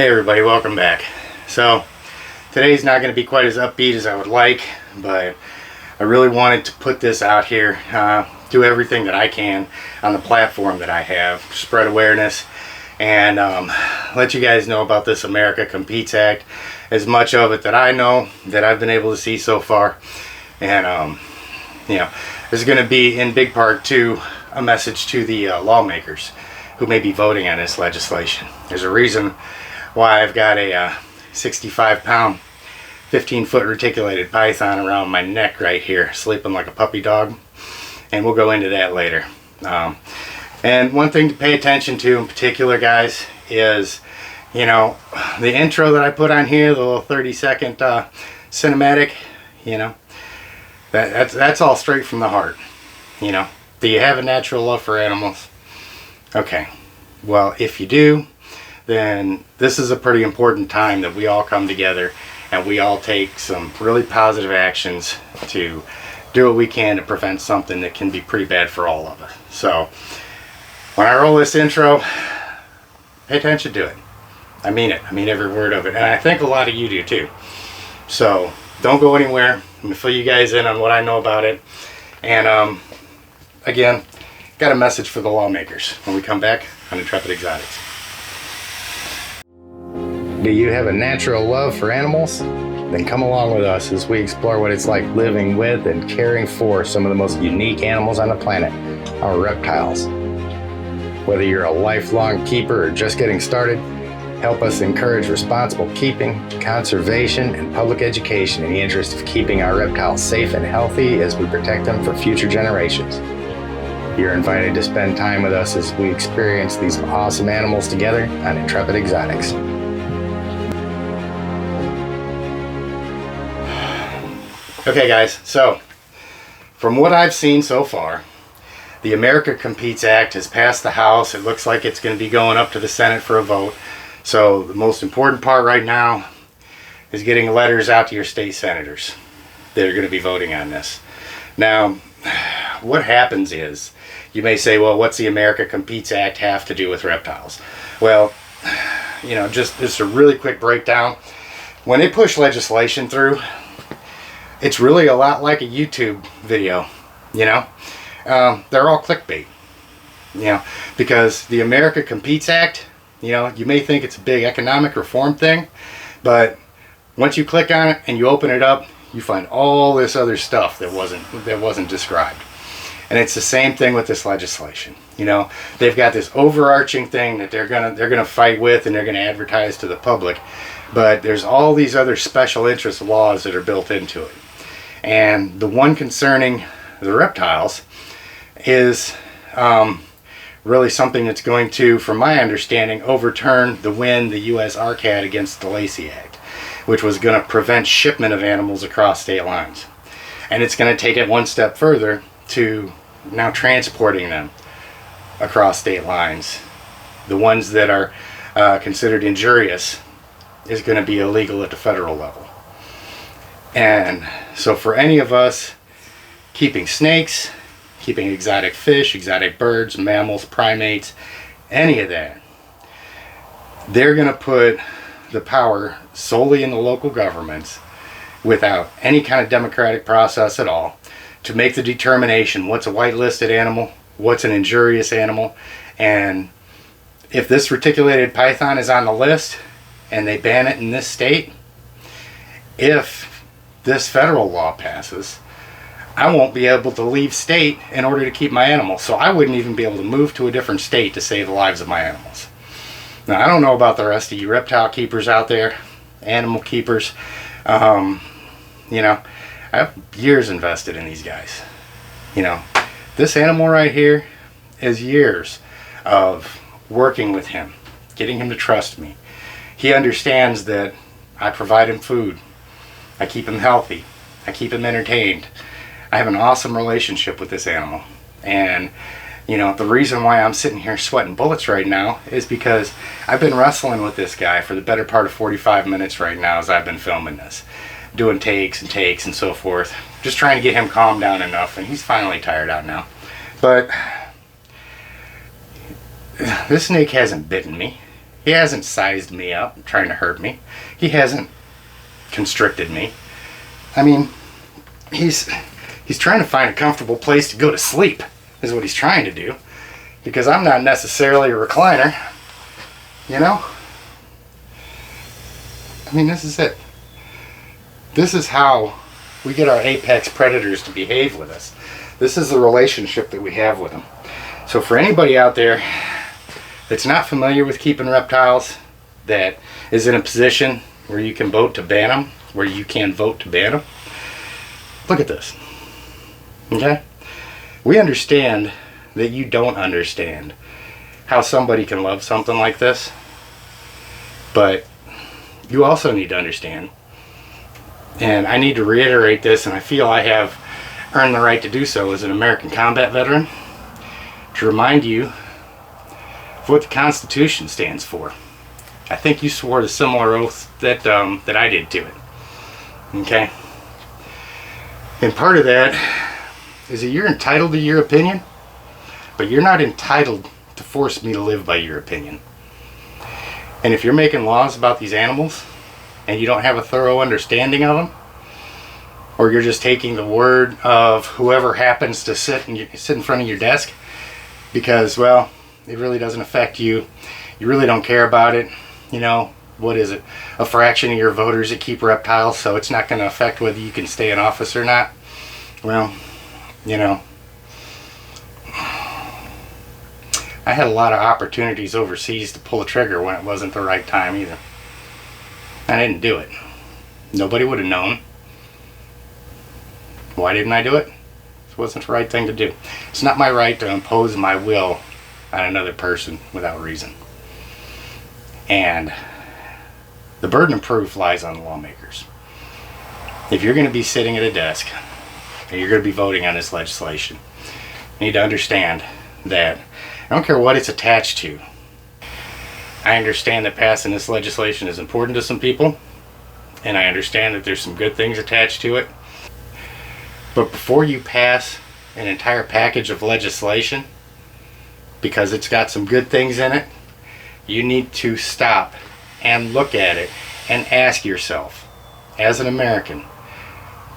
Hey everybody, welcome back. So today's not going to be quite as upbeat as I would like, but I really wanted to put this out here, do everything that I can on the platform that I have, spread awareness, and let you guys know about this America Competes Act, as much of it that I know, that I've been able to see so far. And this is going to be in big part to a message to the lawmakers who may be voting on this legislation. There's a reason why I've got a 65-pound 15-foot reticulated python around my neck right here, sleeping like a puppy dog, and we'll go into that later. And one thing to pay attention to in particular, guys, is the intro that I put on here, the little 30-second cinematic. That's all straight from the heart. Do you have a natural love for animals? Okay, well, if you do, then this is a pretty important time that we all come together and we all take some really positive actions to do what we can to prevent something that can be pretty bad for all of us. So when I roll this intro, pay attention to it. I mean it. I mean every word of it. And I think a lot of you do too. So don't go anywhere. I'm going to fill you guys in on what I know about it. And again, got a message for the lawmakers when we come back on Intrepid Exotics. Do you have a natural love for animals? Then come along with us as we explore what it's like living with and caring for some of the most unique animals on the planet, our reptiles. Whether you're a lifelong keeper or just getting started, help us encourage responsible keeping, conservation, and public education in the interest of keeping our reptiles safe and healthy as we protect them for future generations. You're invited to spend time with us as we experience these awesome animals together on Intrepid Exotics. Okay guys, so from what I've seen so far, the America Competes Act has passed the House. It looks like it's going to be going up to the Senate for a vote. So the most important part right now is getting letters out to your state senators that are going to be voting on this. Now, what happens is, you may say, well, what's the America Competes Act have to do with reptiles? Well, just a really quick breakdown. When they push legislation through, it's really a lot like a YouTube video, they're all clickbait, because the America Competes Act, you may think it's a big economic reform thing, but once you click on it and you open it up, you find all this other stuff that wasn't described. And it's the same thing with this legislation. They've got this overarching thing that they're gonna fight with and they're gonna advertise to the public, but there's all these other special interest laws that are built into it. And the one concerning the reptiles is really something that's going to, from my understanding, overturn the win the U.S. RCAT against the Lacey Act, which was going to prevent shipment of animals across state lines. And it's going to take it one step further to now transporting them across state lines. The ones that are considered injurious is going to be illegal at the federal level. And so for any of us keeping snakes, keeping exotic fish, exotic birds, mammals, primates, any of that, they're going to put the power solely in the local governments without any kind of democratic process at all to make the determination what's a whitelisted animal, what's an injurious animal. And if this reticulated python is on the list and they ban it in this state, if this federal law passes, I won't be able to leave state in order to keep my animals. So I wouldn't even be able to move to a different state to save the lives of my animals. Now, I don't know about the rest of you reptile keepers out there, animal keepers. I have years invested in these guys. This animal right here is years of working with him, getting him to trust me. He understands that I provide him food. I keep him healthy. I keep him entertained. I have an awesome relationship with this animal. And, the reason why I'm sitting here sweating bullets right now is because I've been wrestling with this guy for the better part of 45 minutes right now as I've been filming this. Doing takes and so forth. Just trying to get him calmed down enough, and he's finally tired out now. But this snake hasn't bitten me. He He hasn't sized me up trying to hurt me. He hasn't constricted me. I mean, he's trying to find a comfortable place to go to sleep, is what he's trying to do. Because I'm not necessarily a recliner, you know? I mean, this is it. This is how we get our apex predators to behave with us. This is the relationship that we have with them. So for anybody out there that's not familiar with keeping reptiles, that is in a position where you can vote to ban them, where you can vote to ban them, look at this. Okay? We understand that you don't understand how somebody can love something like this, but you also need to understand, and I need to reiterate this, and I feel I have earned the right to do so as an American combat veteran, to remind you of what the Constitution stands for. I think you swore a similar oath that I did to it. Okay? And part of that is that you're entitled to your opinion, but you're not entitled to force me to live by your opinion. And if you're making laws about these animals and you don't have a thorough understanding of them, or you're just taking the word of whoever happens to sit in front of your desk because, well, it really doesn't affect you, you really don't care about it, you know, what is it, a fraction of your voters that keep reptiles, so it's not going to affect whether you can stay in office or not. Well, you know, I had a lot of opportunities overseas to pull the trigger when it wasn't the right time either. I didn't do it. Nobody would have known. Why didn't I do it? It wasn't the right thing to do. It's not my right to impose my will on another person without reason. And the burden of proof lies on the lawmakers. If you're going to be sitting at a desk and you're going to be voting on this legislation, you need to understand that I don't care what it's attached to. I understand that passing this legislation is important to some people, and I understand that there's some good things attached to it. But before you pass an entire package of legislation, because it's got some good things in it, you need to stop and look at it and ask yourself, as an American,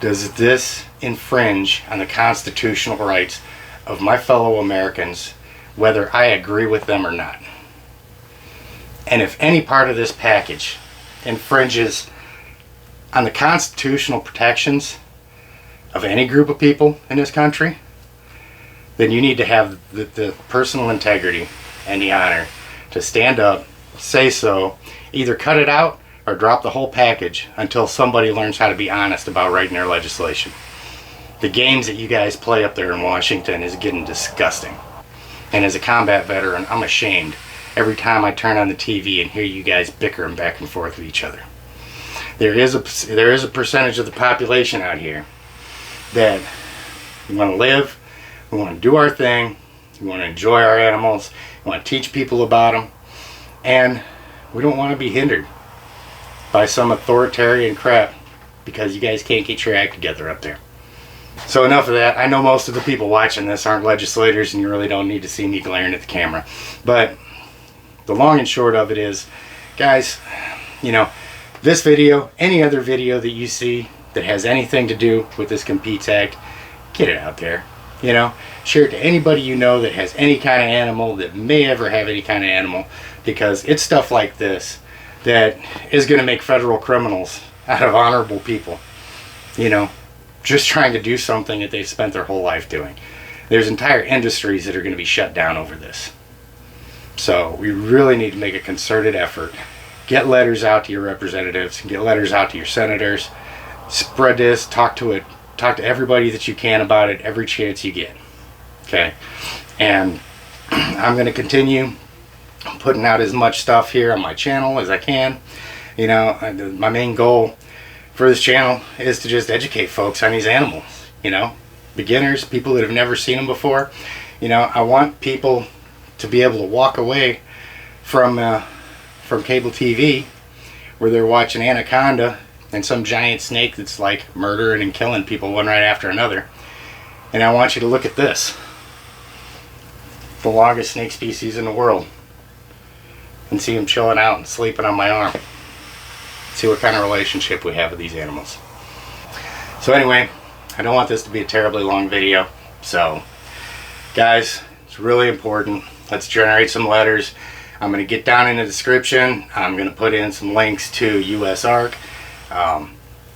does this infringe on the constitutional rights of my fellow Americans, whether I agree with them or not? And if any part of this package infringes on the constitutional protections of any group of people in this country, then you need to have the personal integrity and the honor to stand up, say so, either cut it out or drop the whole package until somebody learns how to be honest about writing their legislation. The games that you guys play up there in Washington is getting disgusting. And as a combat veteran, I'm ashamed every time I turn on the TV and hear you guys bickering back and forth with each other. There is a percentage of the population out here that we want to live, we want to do our thing, we want to enjoy our animals, we want to teach people about them, and we don't want to be hindered by some authoritarian crap because you guys can't get your act together up there. So enough of that. I know most of the people watching this aren't legislators and you really don't need to see me glaring at the camera. But the long and short of it is, guys, you know, this video, any other video that you see that has anything to do with this Competes Act, get it out there. You know, share it to anybody you know that has any kind of animal, that may ever have any kind of animal, because it's stuff like this that is going to make federal criminals out of honorable people, you know, just trying to do something that they've spent their whole life doing. There's entire industries that are going to be shut down over this. So we really need to make a concerted effort. Get letters out to your representatives, get letters out to your senators, spread this, talk to everybody that you can about it every chance you get. Okay? And I'm going to continue putting out as much stuff here on my channel as I can. You know, my main goal for this channel is to just educate folks on these animals. You know, beginners, people that have never seen them before. You know, I want people to be able to walk away from cable TV where they're watching Anaconda and some giant snake that's like murdering and killing people one right after another. And I want you to look at this. The longest snake species in the world. and see him chilling out and sleeping on my arm. See what kind of relationship we have with these animals. So anyway, I don't want this to be a terribly long video. So guys, it's really important. Let's generate some letters. I'm going to get down in the description. I'm going to put in some links to USARK.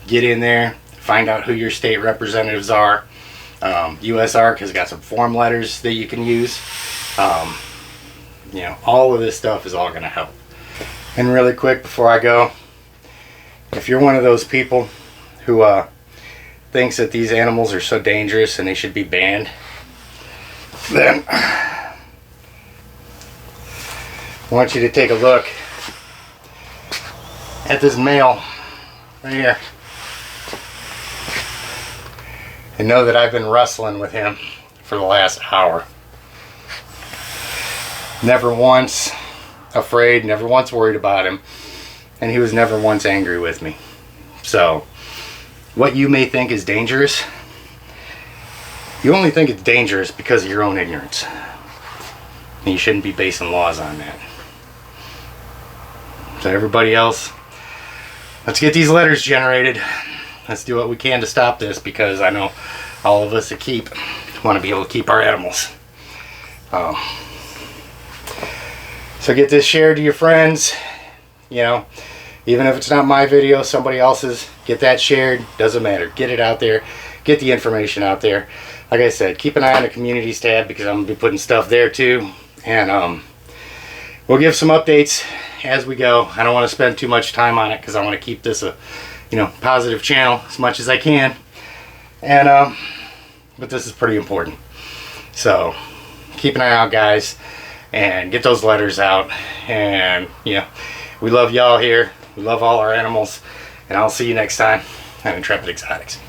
Get in there, find out who your state representatives are. USARK has got some form letters that you can use. You know, all of this stuff is all going to help. And really quick before I go, if you're one of those people who thinks that these animals are so dangerous and they should be banned, then I want you to take a look at this male right here and know that I've been wrestling with him for the last hour. Never once afraid, never once worried about him, and he was never once angry with me. So what you may think is dangerous, you only think it's dangerous because of your own ignorance, and you shouldn't be basing laws on that. So everybody else, let's get these letters generated. Let's do what we can to stop this, because I know all of us that want to be able to keep our animals. So get this shared to your friends. You know, even if it's not my video, somebody else's, get that shared. Doesn't matter. Get it out there. Get the information out there. Like I said, keep an eye on the communities tab, because I'm going to be putting stuff there too. And we'll give some updates as we go. I don't want to spend too much time on it, because I want to keep this a positive channel as much as I can. And but this is pretty important. So keep an eye out, guys, and get those letters out. And we love y'all here. We love all our animals. And I'll see you next time on Intrepid Exotics.